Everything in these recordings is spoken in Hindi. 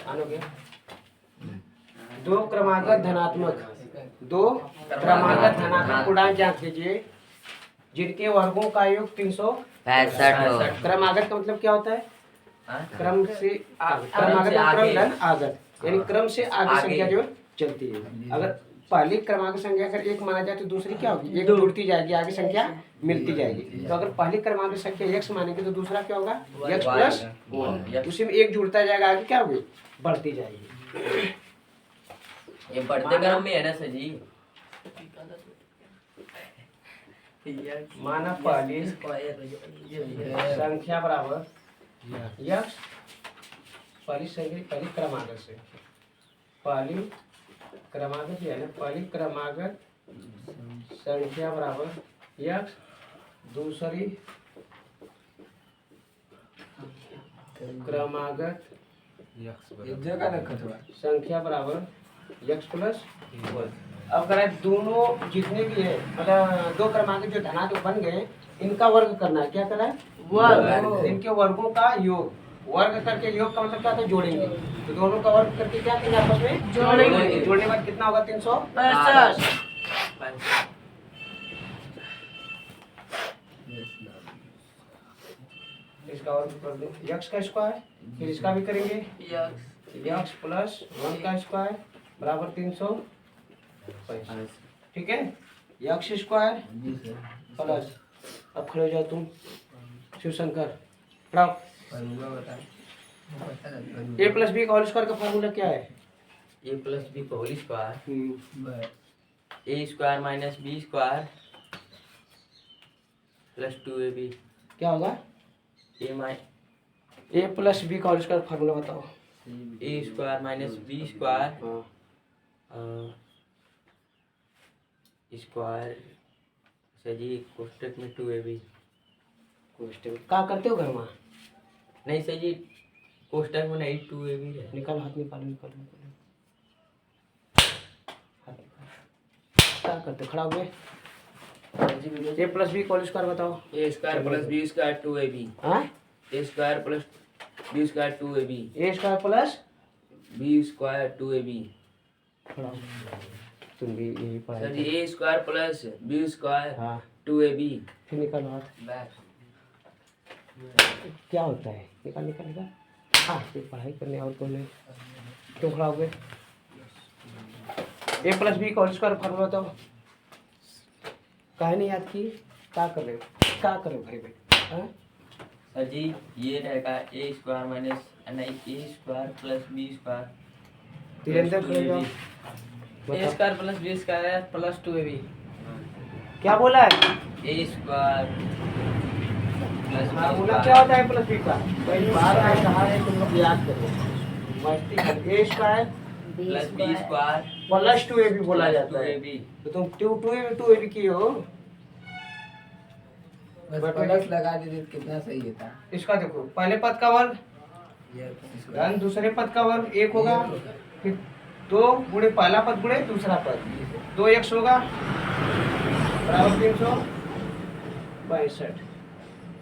आनो गया दो क्रमागत धनात्मक पूर्णांक ज्ञात कीजिए जिनके वर्गों का योग 365। क्रमागत का मतलब क्या होता है? क्रम से क्रमागत क्रम आगत, यानी क्रम से आगे संख्या जो चलती है। अगर पहली क्रमागत संख्या अगर एक माना जाए तो दूसरी क्या होगी? एक जुड़ती जाएगी, आगे संख्या मिलती जाएगी। तो अगर पहली क्रमागत संख्या x मानेंगे तो दूसरा क्या होगा? x plus 1। उसी में एक जुड़ता जाएगा, आगे क्या होगी? बढ़ती जाएगी। ये बढ़ते क्रम में है ना सर जी। माना पहली संख्या बराबर यक्स, पहली संख्या पहली क्रमागत से पहली क्रमागत है ना, पहली क्रमागत संख्या बराबर यक्स, दूसरी क्रमागत संख्या बराबर यक्स प्लस 1। अब करें दोनों जितने भी है मतलब दो क्रमांक जो धनात्मक बन गए इनका वर्ग करना है। क्या करना है? वर्ग। इनके वर्गों का योग, वर्ग करके योग का मतलब क्या था? जोड़ेंगे। तो दोनों का वर्ग करके क्या करेंगे? आपस में जोड़ेंगे। जोड़ने के बाद कितना होगा? 365। इसका वर्ग कर दो, यक्स का स्क्वायर, फिर इसका भी करेंगे यक्स प्लस 1 का स्क्वायर बराबर 365। ठीक है, यक्स स्क्वायर प्लस, अब खड़े हो जाओ तुम शिवशंकर, पढ़ाओ। ए प्लस बी का होल स्क्वायर का फॉर्मूला क्या है? ए प्लस बी का whole square A square minus B square plus 2ab। क्या होगा? ए प्लस बी का होल स्क्वायर फॉर्मूला बताओ। A square minus B square square sir ji कोष्टक में 2ab। कोष्टक क्या करते हो घर में? नहीं सर जी, कोष्टक में नहीं 2ab है। निकालो, हाथ निकालो, निकालो, निकालो हाथ निकालो। क्या करते? खड़ा हो गए। ए प्लस बी का होल स्क्वायर बताओ। A square plus B square 2ab। हाँ, A square plus B square 2ab। A square plus B square 2ab। खड़ा हो, तुम भी यही सर पढ़ाई। जी A square plus B square हाँ, 2ab। फिर निकालो हाथ। बैक क्या होता है? निकाल निकाल निकाल। हाँ, फिर पढ़ाई करने और कौन है? क्यों खड़ा हो गए? ए प्लस बी का होल स्क्वायर फॉर्मूला बताओ। काहे नहीं याद की? क्या कर रहे हो? क्या कर रहे हो भाई भाई? हाँ, सर जी ये रहेगा ए स्क्वायर माइनस नहीं A square plus B square Tirandar खड़े जाओ। A square plus B square plus 2ab। क्या बोला है? ए स्क्वायर प्लस फॉर्मूला क्या होता है प्लस बी का? पहली बार आया कहा है, तुम लोग याद करो मस्ती कर। A square plus B square plus 2ab बोला जाता है। 2ab। तो तुम 2ab की हो। प्लस लगा दीजिए कितना सही था। इसका देखो, पहले पद का वर्ग धन दूसरे पद का वर्ग 1 होगा, फिर 2 गुणे पहला पद गुणे दूसरा पद 2x होगा बराबर 362।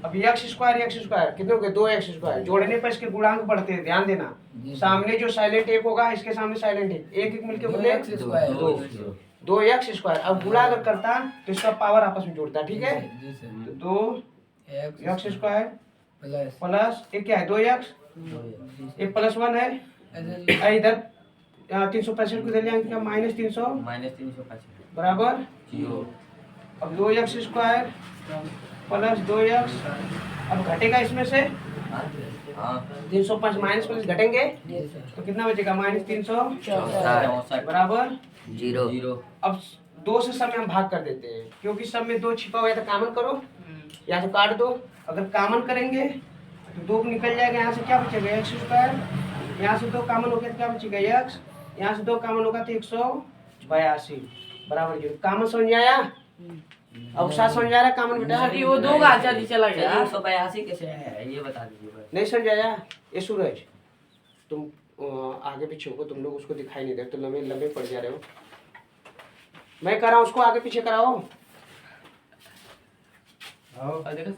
अब एक्स स्क्वायर कितने हो गए? 2x square. जोड़ने पर इसके गुणांक बढ़ते हैं, ध्यान देना। सामने जो साइलेंट एक होगा इसके सामने साइलेंट एक, एक एक मिलके बोले 2x स्क्वायर। अब गुणा अगर करता तो इसका पावर आपस में जोड़ता। ठीक है, तो 2x स्क्वायर प्लस एक क्या है? 2x, एक प्लस 1 है इधर 365 को इधर ले आएंगे माइनस 365 बराबर 0। अब 2x स्क्वायर प्लस 2x, अब घटेगा इसमें से हाँ 305 माइनस प्लस घटेंगे तो कितना बचेगा? माइनस 364 बराबर 0। अब 2 से सब में हम भाग कर देते हैं क्योंकि सब में 2 छिपा हुआ है, तो कॉमन करो या तो काट दो। अगर कॉमन करेंगे तो 2 निकल जाएगा, यहाँ से क्या बचेगा? एक्स स्क्वायर, यहाँ से 2 कॉमन हो गया तो क्या बचेगा? x, यहाँ से 2 कॉमन होगा तो 182 बराबर 0। कॉमन समझ में आया? अब साथ समझ आ रहा है कॉमन बेटा? वो 2 का आचार्य चला गया। 182 कैसे है ये बता दीजिए बस। नहीं समझ आया? ये सूरज तुम आगे पीछे हो, तुम लोग उसको दिखाई नहीं दे तो लंबे लंबे पड़ जा रहे हो। मैं कर रहा हूँ उसको आगे पीछे कराओ।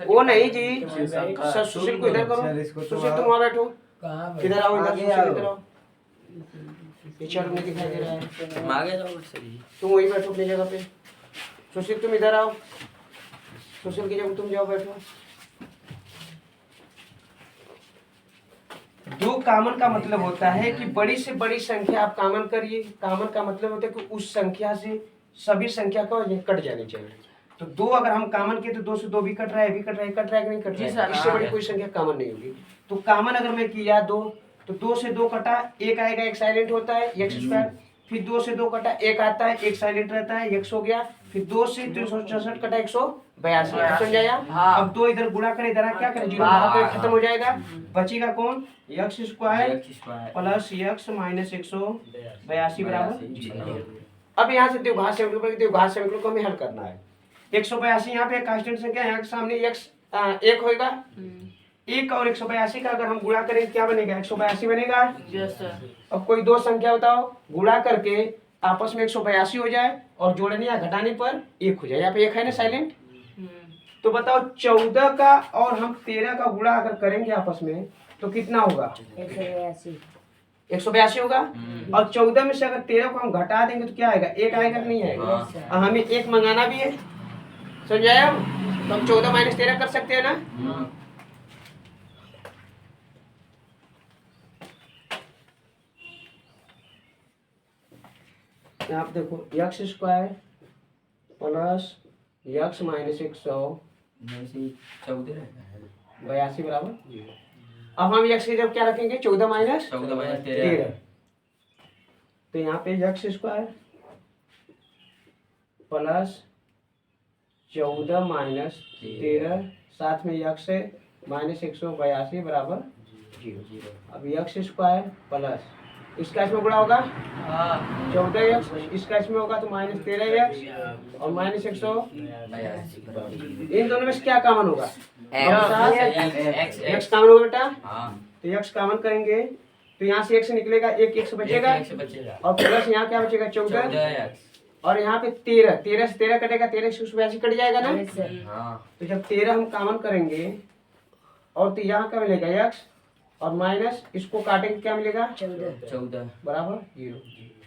वो नहीं जी, सुशील को इधर करो। सुशील तुम वहाँ बैठो, इधर आओ, इधर सुशील इधर आओ। ये चार में दिखाई दे रहा है। तुम आगे जाओ सर जी। तुम वही बैठो अपनी जगह पे। सुशील तुम इधर आओ, सुशील की जगह तुम जाओ बैठो। दो कॉमन का मतलब होता है कि बड़ी से बड़ी संख्या आप कॉमन करिए। कॉमन का मतलब होता है कि उस संख्या से सभी संख्या का कट जानी चाहिए। तो दो अगर हम कॉमन किए तो दो से दो भी कट रहा है, भी कट रहा है, कट रहा है कि नहीं कट रहा है। इससे बड़ी कोई संख्या कॉमन नहीं होगी। तो कॉमन अगर मैं किया दो, तो दो से दो कटा, एक आएगा, एक साइलेंट होता है, एक्स स्क्वायर। फिर दो से दो कटा, एक आता है, एक साइलेंट रहता है, एक्स हो गया। फिर दो से 364 कटा 182, समझाया। अब दो इधर गुणा करें, इधर क्या करें, जीरो खत्म हो जाएगा। बचेगा कौन, x square plus x minus 182 बराबर। अब यहाँ से द्विघात समीकरण को हमें हल करना है। 182 यहाँ पे कांस्टेंट संख्या, यहाँ के सामने एक्स एक होगा। एक और 182 का अगर हम गुणा करें क्या बनेगा, 182 बनेगा। अब कोई दो संख्या बताओ, गुणा करके आपस में 182 हो जाए और जोड़ने या घटाने पर एक हो जाए। यहाँ पे एक है ना साइलेंट। तो बताओ 14 का और हम 13 का गुणा अगर करेंगे आपस में तो कितना होगा, 182 होगा। और 14 में से अगर 13 को हम घटा देंगे तो क्या आएगा, एक आएगा कि नहीं आएगा। और हमें एक मंगाना भी है, समझाया। तो हम 14 माइनस 13 कर सकते हैं ना। आप देखो x square plus x minus 182 बराबर। अब हम एक्स की जब क्या रखेंगे, 14 माइनस 13। तो यहाँ पे एक्स स्क्वायर प्लस 14 माइनस 13 साथ में एक्स है माइनस 182 बराबर 0। अब एक्स स्क्वायर प्लस इसका इसमें गुणा होगा 14 एक्स, इसका इसमें होगा तो माइनस 13 एक्स और माइनस 182। इन दोनों में से क्या कॉमन होगा, एक्स कॉमन होगा बेटा। तो एक्स कॉमन करेंगे तो यहाँ से एक्स निकलेगा, एक एक्स बचेगा और प्लस यहाँ क्या बचेगा 14 और यहाँ पे 13 से 13 कटेगा, 13 से 182 कट जाएगा ना। तो जब 13 हम कॉमन करेंगे और तो यहाँ क्या मिलेगा एक्स और माइनस इसको काटेंगे क्या मिलेगा 14 बराबर 0।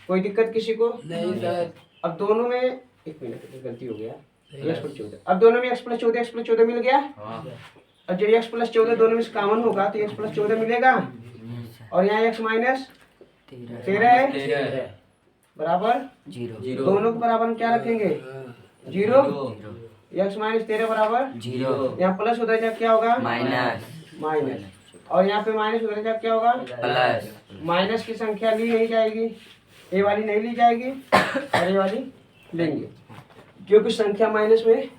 कोई दिक्कत किसी को नहीं सर। अब दोनों में एक मिनट गलती हो गया, एक्स प्लस 14। अब दोनों में एक्स प्लस 14 मिल गया। और जो एक्स प्लस 14 दोनों में से कॉमन होगा तो एक्स प्लस 14 मिलेगा और यहाँ एक्स माइनस 13 है बराबर 0। दोनों के बराबर हम क्या रखेंगे 0। एक्स माइनस 13 बराबर 0। यहाँ प्लस होता है क्या होगा माइनस और यहाँ पे माइनस होता है क्या होगा प्लस। माइनस की संख्या ली नहीं जाएगी, ए वाली नहीं ली जाएगी और ए वाली लेंगे क्योंकि संख्या माइनस में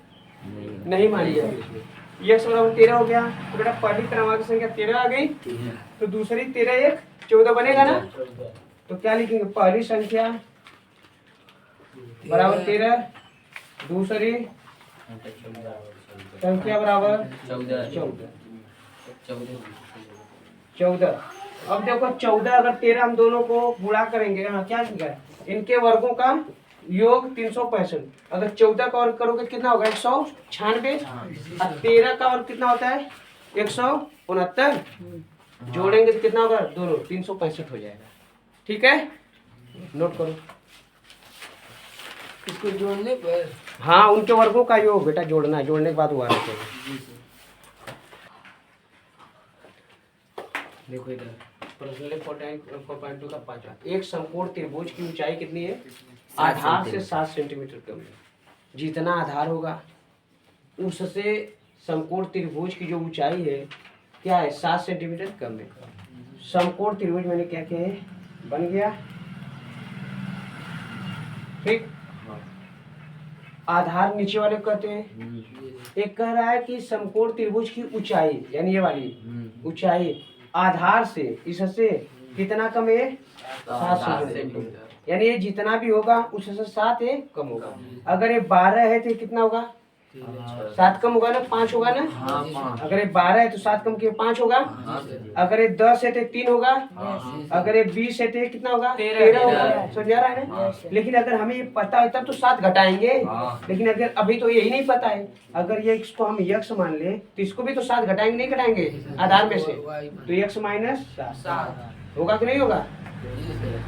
नहीं मानी जाएगी। एक्स बराबर 13 हो गया तो बेटा पहली क्रमांक संख्या 13 आ गई तो दूसरी 13 एक 14 बनेगा ना। तो क्या लिखेंगे, पहली संख्या बराबर 13, दूसरी संख्या बराबर 14। अब देखो 14 अगर 13 हम दोनों को गुणा करेंगे, हाँ क्या लिखा है, इनके वर्गों का योग 365। अगर 14 का वर्ग करोगे कितना होगा 196 और 13 का वर्ग कितना होता है 169। जोड़ेंगे तो कितना होगा दोनों 365 हो जाएगा। ठीक है, नोट करो इसको जोड़ने पर हाँ उनके वर्गों का योग बेटा जोड़ना है, जोड़ने के बाद हुआ है। देखो इधर प्रश्न 4.2 का 5वां, एक समकोण त्रिभुज की ऊंचाई कितनी है, आधार से 7 सेंटीमीटर कम है। जितना आधार होगा उससे समकोण त्रिभुज की जो ऊंचाई है क्या है 7 सेंटीमीटर कम है। समकोण त्रिभुज मैंने क्या किया है बन गया, ठीक। आधार नीचे वाले कहते हैं। एक कह रहा है कि समकोण त्रिभुज की ऊंचाई यानी ये वाली ऊंचाई आधार से इससे कितना कम है 7 सेंटीमीटर, यानी ये जितना भी होगा उससे 7 कम होगा। अगर ये 12 है तो कितना होगा 7 कम होगा ना, 5 होगा ना। अगर ये 12 है तो 7 कम के 5 होगा। अगर ये 10 है तो 3 होगा। अगर ये 20 है तो कितना होगा 13 होगा। समझ आ रहा है ना। लेकिन अगर हमें ये पता है तब तो 7 घटाएंगे, लेकिन अगर अभी तो यही नहीं पता है। अगर ये इसको हम यक्स मान ले तो इसको भी तो 7 घटाएंगे नहीं घटाएंगे आधार में से, तो यक्स माइनस 7 होगा कि नहीं होगा।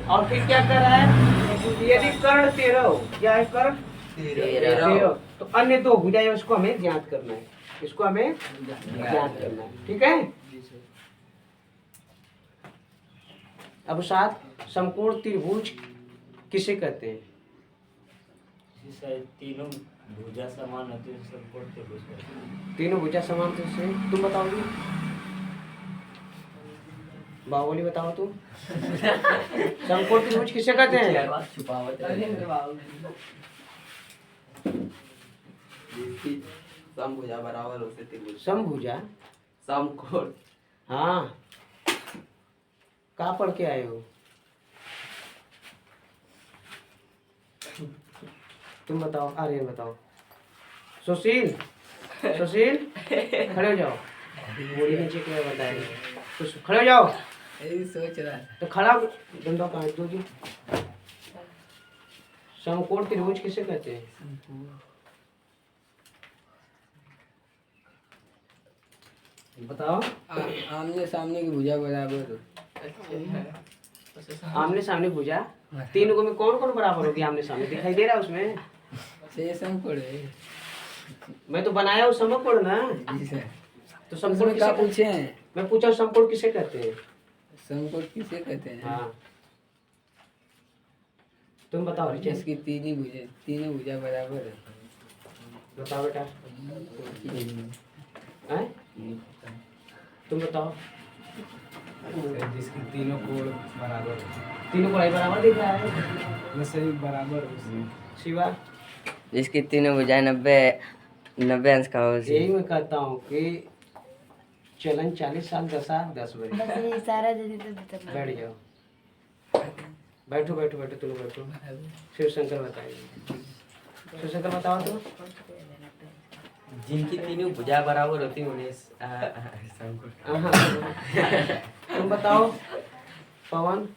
और फिर क्या कर रहा है, यदि कर्ण 13 हो, क्या है कर्ण 13, तो अन्य दो भुजा है उसको हमें ज्ञात करना है, इसको हमें ज्ञात करना है, ठीक है। अब साथ समकोण त्रिभुज किसे कहते हैं? तीनों भुजा समान होती है, समकोण त्रिभुज कहते हैं। तीनों भुजा समान तो से तुम बताओगे, बाहुबली बताओ तुम। समकोण त्रिभुज किसे कहते हैं? छुपावट समभुजा बराबर होते त्रिभुज। समभुजा, समकोण। हाँ कहाँ पढ़ के आए हो तुम बताओ, आर्यन बताओ। सुशील, सुशील खड़े हो जाओ, बोली नीचे क्या बताएंगे, तो खड़े हो जाओ। यही सोच रहा था। तो खड़ा डंडा कहाँ है? दो जी। समकोण त्रिभुज किसे कहते हैं? बताओ। आमने सामने की भुजा बराबर हो। आमने सामने भुजा, तीन को में कौन कौन बराबर होगी? आमने सामने दिखाई दे रहा है उसमें? से समकोण है। मैं तो बनाया हूँ समकोण ना, जी सर। तो समकोण क्या किसे पूछे हैं? मैं पूछा समकोण किसे कहते हैं? समकोण किसे कहते हैं? हाँ तुम बताओ रिचेश। जिसकी तीनों भुजा बराबर है। बताओ बेटा। हैं? तुम बताओ। जिसकी तीनों कोण बराबर हो। तीनों कोण बराबर दिख रहा है, वैसे बराबर हो। शिवा जिसकी तीनों भुजाएं 90 अंश का हो। यही मैं कहता हूँ कि चलन 40 साल 10 बजे। सारा दे देते तो बैठ जाओ, बैठो बैठो बैठो, तुम बैठो। शिव शंकर बताइए, शिव शंकर बताओ तुम। जिनकी तीनों भुजा बराबर होती है उन्हें समकोण। तुम बताओ पवन।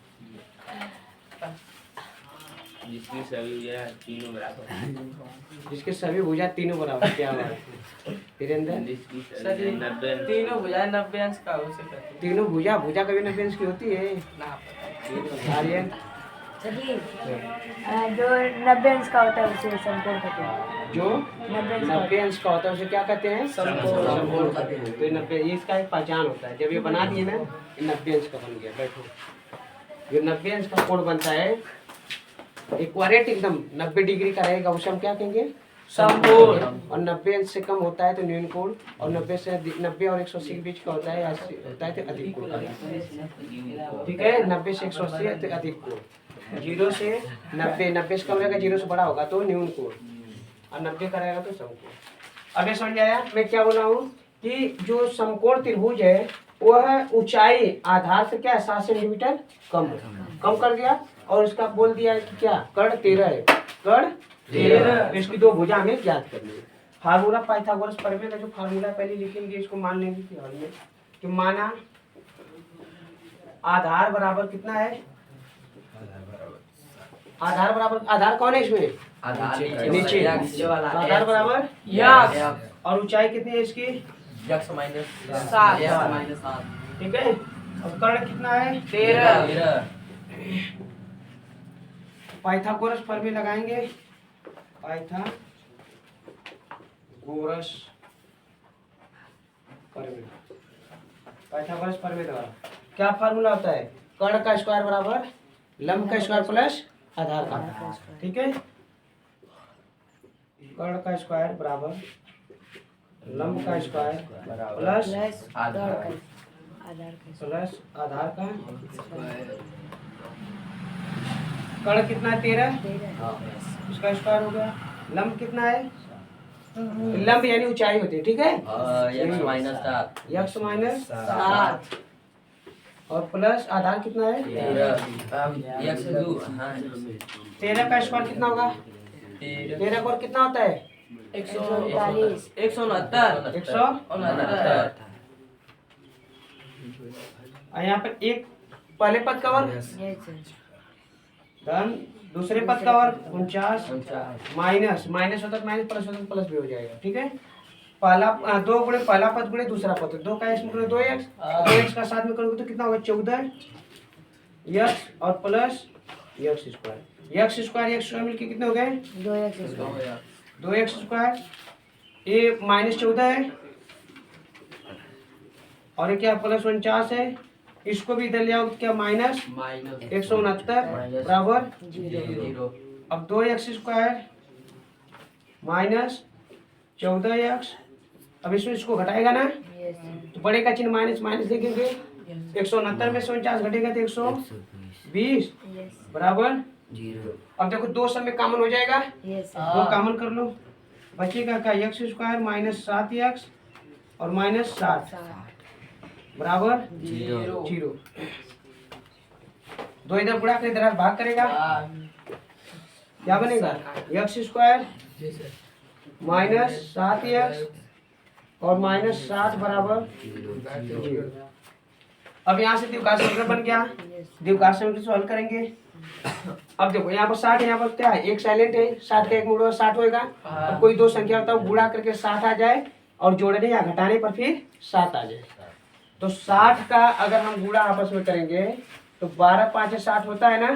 जिसकी सभी भुजा तीनों बराबर। जिसके सभी भुजा तीनों बराबर, क्या बात है वीरेंद्र? जिसकी सर, सभी 90 तीनों भुजा 90 अंश का हो से कहते तीनों भुजा, भुजा कभी 90 अंश की होती है? हैं। आर्यन सभी जो 90 अंश का होता है उसे समकोण कहते हैं। जो 90 अंश का होता है उसे क्या कहते हैं? समकोण। समकोण कहते हैं। तो 90 ये इसका एक पहचान होता है। जब ये बना दिए ना, ये 90 अंश का बन गया। बैठो। ये 90 अंश का कोण बनता है, इक्वारेट एकदम 90 डिग्री का रहेगा, उसे हम क्या कहेंगे? समकोण। और 90 अंश से कम होता है तो न्यून कोण, और 90 और 180 के बीच का होता है होता है तो अधिक कोण। ठीक है, 90 से 180 है तो अधिक कोण। 0 से 90 से कम रहेगा, 0 से बड़ा होगा तो न्यून कोण, और 90 का रहेगा तो समकोण। अब ये समझ आया मैं क्या बोला हूँ कि जो समकोण त्रिभुज है वह ऊंचाई आधार से क्या 7 सेंटीमीटर कम कर दिया, और उसका बोल दिया कि क्या कर्ण 13 है, कर्ण 13। इसकी दो भुजा हमें ज्ञात करनी है। फार्मूला पाइथागोरस प्रमेय का जो फार्मूला पहले लिखेंगे इसको मान लेंगे कि हल में कि माना आधार बराबर कितना है? आधार बराबर, आधार कौन है इसमें? नीचे। आधार बराबर और ऊंचाई कितनी है इसकी? X minus 7। ठीक है, अब कर्ण कितना है? 13। पाइथागोरस प्रमेय लगाएंगे, पाइथागोरस प्रमेय, पाइथागोरस प्रमेय द्वारा क्या फार्मूला होता है? कर्ण का स्क्वायर बराबर लंब का स्क्वायर प्लस आधार का। ठीक है, कर्ण का स्क्वायर बराबर लंब का स्क्वायर प्लस आधार का प्लस आधार का। कर्ण कितना है? 13। उसका स्क्वायर हो गया। लंब कितना है? लंब यानी ऊंचाई होती है। ठीक है, यक्स माइनस 7 यक्स माइनस 7 और प्लस आधार कितना है? 13 यक्स 2। हाँ 13 का स्क्वायर कितना होगा? 13 का और कितना होता है? 139 169। और यहाँ पर एक पहले पद का वर्ग धन दूसरे पद का वर्ग 49 माइनस होता है माइनस, प्लस होता है प्लस भी हो जाएगा। ठीक है, पहला 2 गुणे पहला पद गुणे दूसरा पद, 2 का x में गुणे 2x, 2x का साथ में करोगे तो कितना होगा? 14 यक्स और plus x square. X square मिलके कितने हो गए? 2x²। 2x²। ये -14 है और ये क्या +49 है। इसको भी इधर ले आओ, क्या माइनस -169 बराबर 0। अब 2x² -14x। अब इसमें इसको घटाएगा ना, यस तो बड़े का चिन्ह माइनस माइनस लिखेंगे। 169 में से 49 घटेगा तो 120 यस बराबर। 0 अब देखो दो सब में कॉमन हो जाएगा, यस दो कॉमन कर लो, बचेगा क्या x² -7x और -7 बराबर 0। दो इधर बुढ़ा कर इधर भाग करेगा, क्या बनेगा? x² -7x और -7 बराबर 0। अब यहाँ से द्विघात समीकरण बन गया। द्विघात समीकरण सॉल्व करेंगे। अब देखो यहाँ पर 60, यहाँ पर क्या है? एक साइलेंट है, 7 का एक मुड़ा 60 होएगा। अब कोई दो संख्या होता है गुणा करके 60 आ जाए और जोड़ने या घटाने पर फिर 7 आ जाए। तो 60 का अगर हम गुणा आपस में करेंगे तो 12 5 60 होता है ना,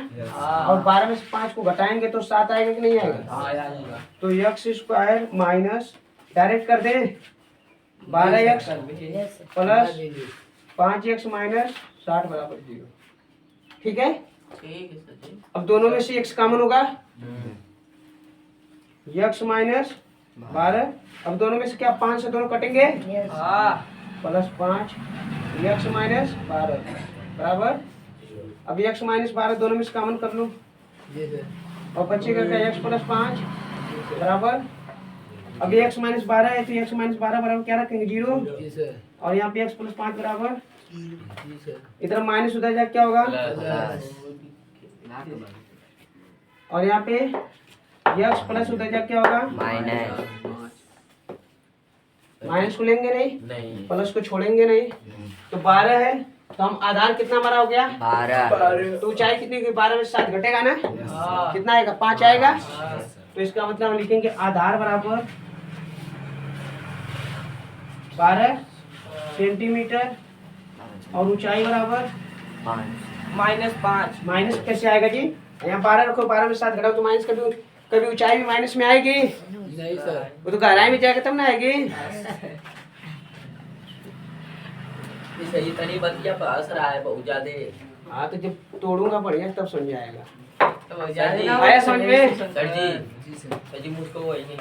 और 12 में से 5 को घटाएंगे तो 7 आएगा कि नहीं आएगा? तो x² माइनस डायरेक्ट कर दे 12x yes plus 5x minus 60 बराबर 0। ठीक है। ठीक है सर जी। अब दोनों में से x कॉमन होगा, x माइनस 12। अब दोनों में से क्या 5 से दोनों कटेंगे, यस प्लस 5 x माइनस 12 बराबर। अब x माइनस 12 दोनों में से कॉमन कर लो और बचेगा क्या? x प्लस 5 बराबर। अब x माइनस 12 है तो x माइनस 12 बराबर क्या रखेंगे? 0। और यहाँ पे x प्लस 5 बराबर, इधर माइनस उधर जाके क्या होगा? और यहाँ पे x प्लस उधर जाके क्या होगा? माइनस को लेंगे नहीं, प्लस को छोड़ेंगे नहीं। तो 12 है तो हम आधार कितना हमारा हो गया? 12 तो ऊंचाई कितनी हुई? 12 में से 7 घटेगा ना, कितना आएगा? 5 आएगा। तो इसका मतलब हम लिखेंगे आधार बराबर 12 सेंटीमीटर और ऊंचाई बराबर -5। माइनस कैसे आएगा जी? यहाँ 12 रखो, 12 में 7 घटाओ तो माइनस कभी कभी ऊंचाई भी माइनस में आएगी? नहीं सर। वो तो गहराई में जाएगा तब ना आएगी। सही तनी बतिया पास रहा है बहुत ज्यादा। हाँ तो जब तोड़ूंगा बढ़िया तब समझ आएगा। तो सर जी आया समझ में? सर जी मुझको वही नहीं